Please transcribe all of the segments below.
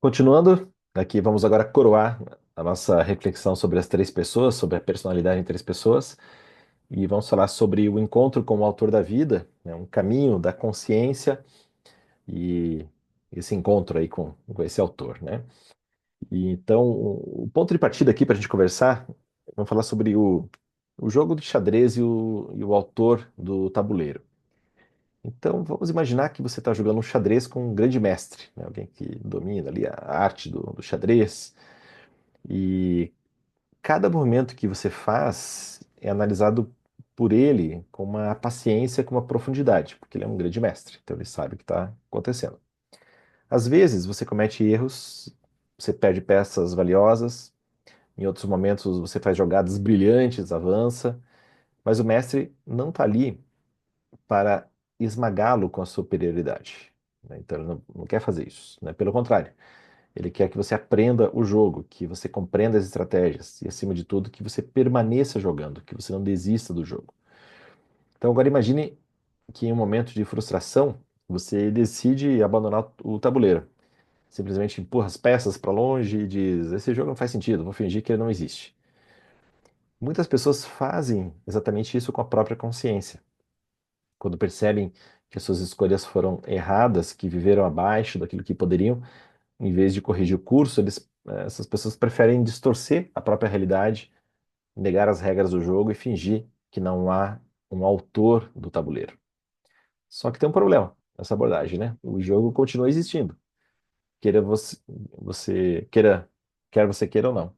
Continuando, aqui vamos agora coroar a nossa reflexão sobre as três pessoas, sobre a personalidade em três pessoas, e vamos falar sobre o encontro com o autor da vida, né, um caminho da consciência e esse encontro aí com esse autor, né? E então, o ponto de partida aqui para a gente conversar, vamos falar sobre o jogo de xadrez e o autor do tabuleiro. Então, vamos imaginar que você está jogando um xadrez com um grande mestre, né? Alguém que domina ali a arte do xadrez. E cada movimento que você faz é analisado por ele com uma paciência, com uma profundidade, porque ele é um grande mestre, então ele sabe o que está acontecendo. Às vezes você comete erros, você perde peças valiosas, em outros momentos você faz jogadas brilhantes, avança, mas o mestre não está ali para esmagá-lo com a superioridade, né? Então ele não quer fazer isso, né? Pelo contrário. Ele quer que você aprenda o jogo, que você compreenda as estratégias e, acima de tudo, que você permaneça jogando, que você não desista do jogo. Então, agora imagine que em um momento de frustração, você decide abandonar o tabuleiro. Simplesmente empurra as peças para longe e diz: Esse jogo não faz sentido, vou fingir que ele não existe. Muitas pessoas fazem exatamente isso com a própria consciência. Quando percebem que as suas escolhas foram erradas, que viveram abaixo daquilo que poderiam, em vez de corrigir o curso, essas pessoas preferem distorcer a própria realidade, negar as regras do jogo e fingir que não há um autor do tabuleiro. Só que tem um problema nessa abordagem, né? O jogo continua existindo, queira você queira, quer você queira ou não.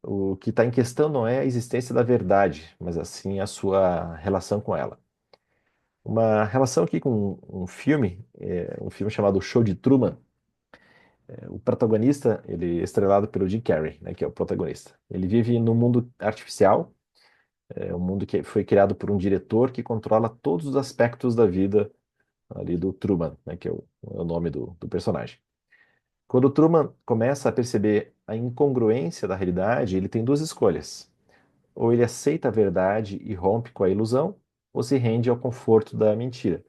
O que está em questão não é a existência da verdade, mas assim a sua relação com ela. Uma relação aqui com um filme, um filme chamado Show de Truman. O protagonista, ele é estrelado pelo Jim Carrey, né, que é o protagonista. Ele vive num mundo artificial, um mundo que foi criado por um diretor que controla todos os aspectos da vida ali do Truman, né, que é o nome do personagem. Quando o Truman começa a perceber a incongruência da realidade, ele tem duas escolhas. Ou ele aceita a verdade e rompe com a ilusão, ou se rende ao conforto da mentira.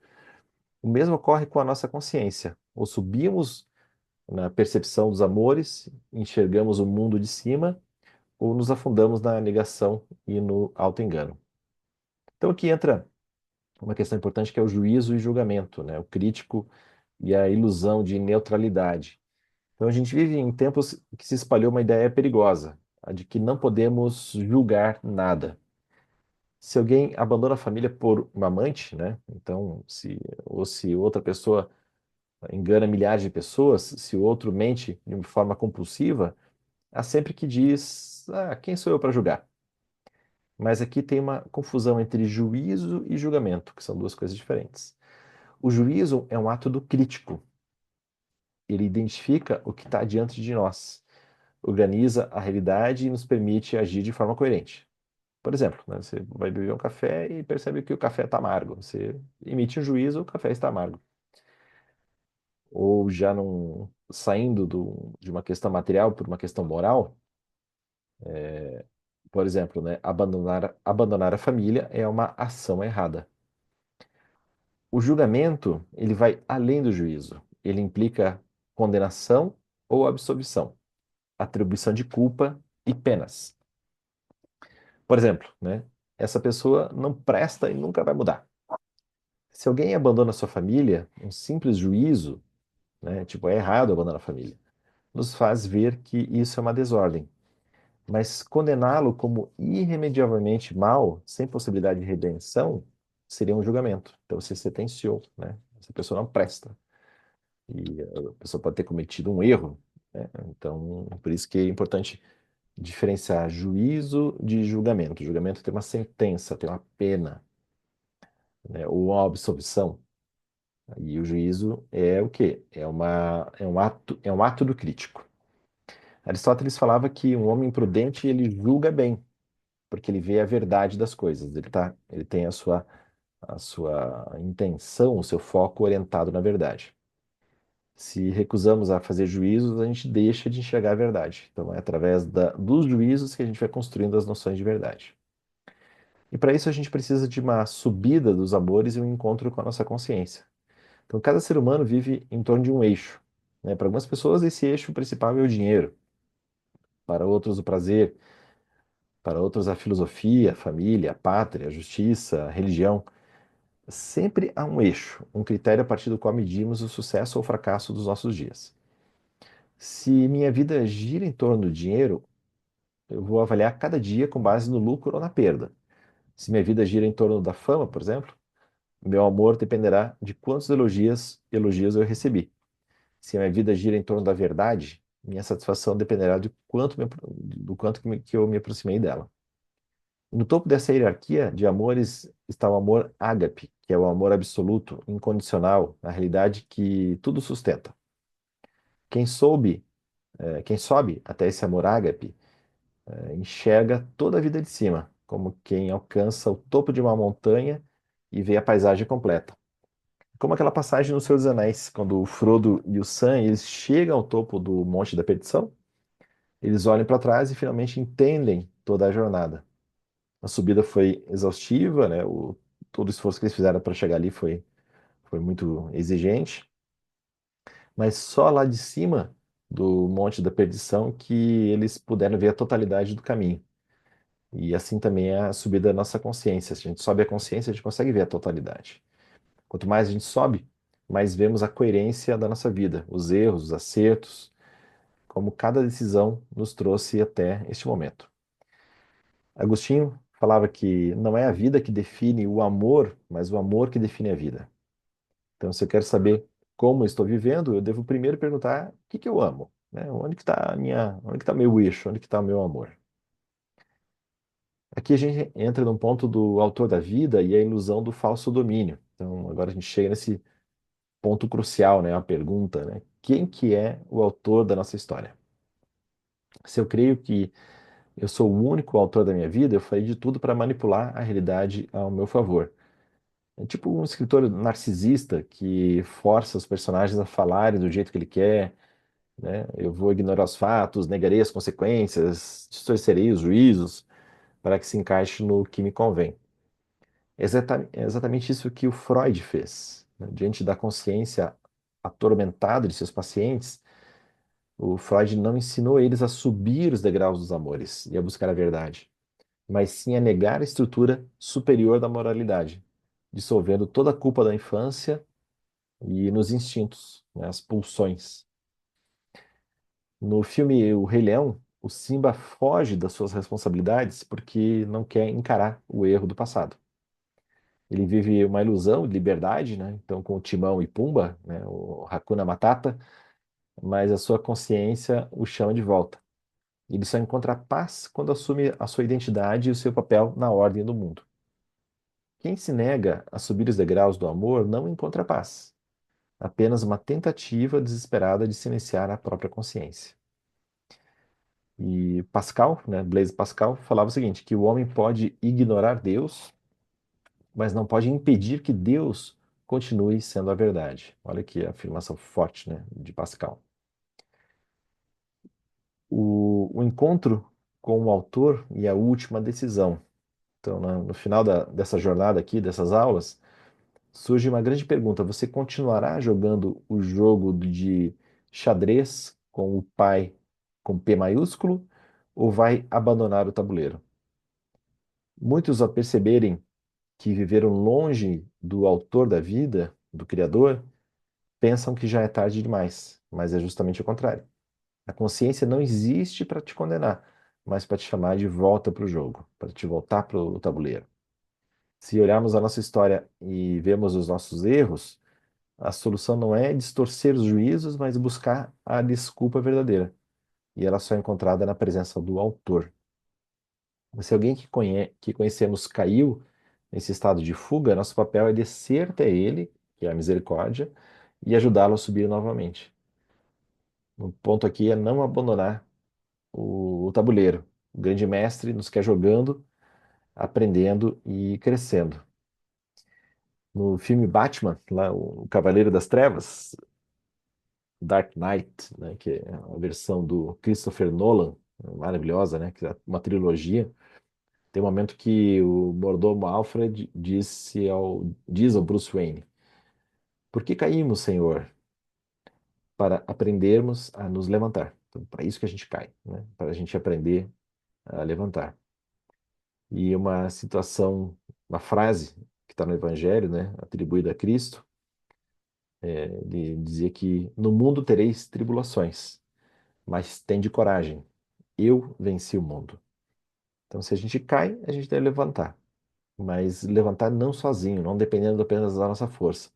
O mesmo ocorre com a nossa consciência. Ou subimos na percepção dos amores, enxergamos o mundo de cima, ou nos afundamos na negação e no auto-engano. Então aqui entra uma questão importante que é o juízo e julgamento, né? O crítico e a ilusão de neutralidade. Então a gente vive em tempos que se espalhou uma ideia perigosa, a de que não podemos julgar nada. Se alguém abandona a família por uma amante, né? Então, se outra pessoa engana milhares de pessoas, se o outro mente de uma forma compulsiva, há sempre que diz: quem sou eu para julgar? Mas aqui tem uma confusão entre juízo e julgamento, que são duas coisas diferentes. O juízo é um ato do crítico. Ele identifica o que está diante de nós, organiza a realidade e nos permite agir de forma coerente. Por exemplo, né, você vai beber um café e percebe que o café está amargo. Você emite um juízo, o café está amargo. Ou já não saindo de uma questão material por uma questão moral, por exemplo, né, abandonar a família é uma ação errada. O julgamento, ele vai além do juízo. Ele implica condenação ou absolvição, atribuição de culpa e penas. Por exemplo, né, essa pessoa não presta e nunca vai mudar. Se alguém abandona sua família, um simples juízo, né, tipo, é errado abandonar a família, nos faz ver que isso é uma desordem. Mas condená-lo como irremediavelmente mal, sem possibilidade de redenção, seria um julgamento. Então você sentenciou, né? Essa pessoa não presta. E a pessoa pode ter cometido um erro, né? Então, por isso que é importante diferenciar juízo de julgamento. O julgamento tem uma sentença, tem uma pena, né? Ou uma absolvição. E o juízo é o quê? É um ato do crítico. Aristóteles falava que um homem prudente ele julga bem, porque ele vê a verdade das coisas. Ele tem a sua intenção, o seu foco orientado na verdade. Se recusamos a fazer juízos, a gente deixa de enxergar a verdade. Então, é através dos juízos que a gente vai construindo as noções de verdade. E para isso a gente precisa de uma subida dos amores e um encontro com a nossa consciência. Então, cada ser humano vive em torno de um eixo. né? Para algumas pessoas, esse eixo principal é o dinheiro, para outros, o prazer, para outros, a filosofia, a família, a pátria, a justiça, a religião. Sempre há um eixo, um critério a partir do qual medimos o sucesso ou fracasso dos nossos dias. Se minha vida gira em torno do dinheiro, eu vou avaliar cada dia com base no lucro ou na perda. Se minha vida gira em torno da fama, por exemplo, meu amor dependerá de quantos elogios eu recebi. Se minha vida gira em torno da verdade, minha satisfação dependerá do quanto que eu me aproximei dela. No topo dessa hierarquia de amores está o amor ágape, que é o amor absoluto, incondicional, na realidade que tudo sustenta. Quem soube, quem sobe até esse amor ágape, enxerga toda a vida de cima, como quem alcança o topo de uma montanha e vê a paisagem completa. Como aquela passagem no Senhor dos Anéis, quando o Frodo e o Sam, eles chegam ao topo do Monte da Perdição, eles olham para trás e finalmente entendem toda a jornada. A subida foi exaustiva, né? Todo o esforço que eles fizeram para chegar ali foi muito exigente, mas só lá de cima do Monte da Perdição que eles puderam ver a totalidade do caminho. E assim também é a subida da nossa consciência. Se a gente sobe a consciência, a gente consegue ver a totalidade. Quanto mais a gente sobe, mais vemos a coerência da nossa vida, os erros, os acertos, como cada decisão nos trouxe até este momento. Agostinho falava que não é a vida que define o amor, mas o amor que define a vida. Então, se eu quero saber como eu estou vivendo, eu devo primeiro perguntar o que que eu amo, né? Onde que está meu eixo, onde que está o meu amor? Aqui a gente entra num ponto do autor da vida e a ilusão do falso domínio. Então, agora a gente chega nesse ponto crucial, né? A pergunta, né? Quem que é o autor da nossa história? Se eu creio que eu sou o único autor da minha vida, eu farei de tudo para manipular a realidade ao meu favor. É tipo um escritor narcisista que força os personagens a falarem do jeito que ele quer, né? Eu vou ignorar os fatos, negarei as consequências, distorcerei os juízos para que se encaixe no que me convém. É exatamente isso que o Freud fez, né? Diante da consciência atormentada de seus pacientes, o Freud não ensinou eles a subir os degraus dos amores e a buscar a verdade, mas sim a negar a estrutura superior da moralidade, dissolvendo toda a culpa da infância e nos instintos, né, as pulsões. No filme O Rei Leão, o Simba foge das suas responsabilidades porque não quer encarar o erro do passado. Ele vive uma ilusão de liberdade, né? Então, com o Timão e Pumba, né? O Hakuna Matata, mas a sua consciência o chama de volta. Ele só encontra paz quando assume a sua identidade e o seu papel na ordem do mundo. Quem se nega a subir os degraus do amor não encontra paz, apenas uma tentativa desesperada de silenciar a própria consciência. E Pascal, né, Blaise Pascal, falava o seguinte, que o homem pode ignorar Deus, mas não pode impedir que Deus continue sendo a verdade. Olha que afirmação forte, né, de Pascal. O encontro com o autor e a última decisão. Então, no final dessa jornada aqui, dessas aulas, surge uma grande pergunta: você continuará jogando o jogo de xadrez com o pai com P maiúsculo ou vai abandonar o tabuleiro? Muitos, ao perceberem que viveram longe do autor da vida, do Criador, pensam que já é tarde demais, mas é justamente o contrário. A consciência não existe para te condenar, mas para te chamar de volta para o jogo, para te voltar para o tabuleiro. Se olharmos a nossa história e vemos os nossos erros, a solução não é distorcer os juízos, mas buscar a desculpa verdadeira. E ela só é encontrada na presença do autor. Se alguém que conhecemos caiu nesse estado de fuga, nosso papel é descer até ele, que é a misericórdia, e ajudá-lo a subir novamente. O ponto aqui é não abandonar o tabuleiro. O grande mestre nos quer jogando, aprendendo e crescendo. No filme Batman, lá, o Cavaleiro das Trevas, Dark Knight, né, que é a versão do Christopher Nolan, maravilhosa, né, que é uma trilogia. Tem um momento que o mordomo Alfred diz ao Bruce Wayne: Por que caímos, Senhor? para aprendermos a nos levantar. Então, para isso que a gente cai, né? Para a gente aprender a levantar. E uma situação, uma frase que está no Evangelho, né, atribuída a Cristo, ele dizia que no mundo tereis tribulações, mas tende coragem, eu venci o mundo. Então, se a gente cai, a gente deve levantar, mas levantar não sozinho, não dependendo apenas da nossa força,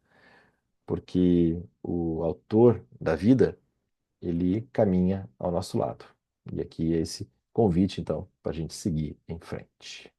porque o autor da vida, ele caminha ao nosso lado. E aqui é esse convite, então, para a gente seguir em frente.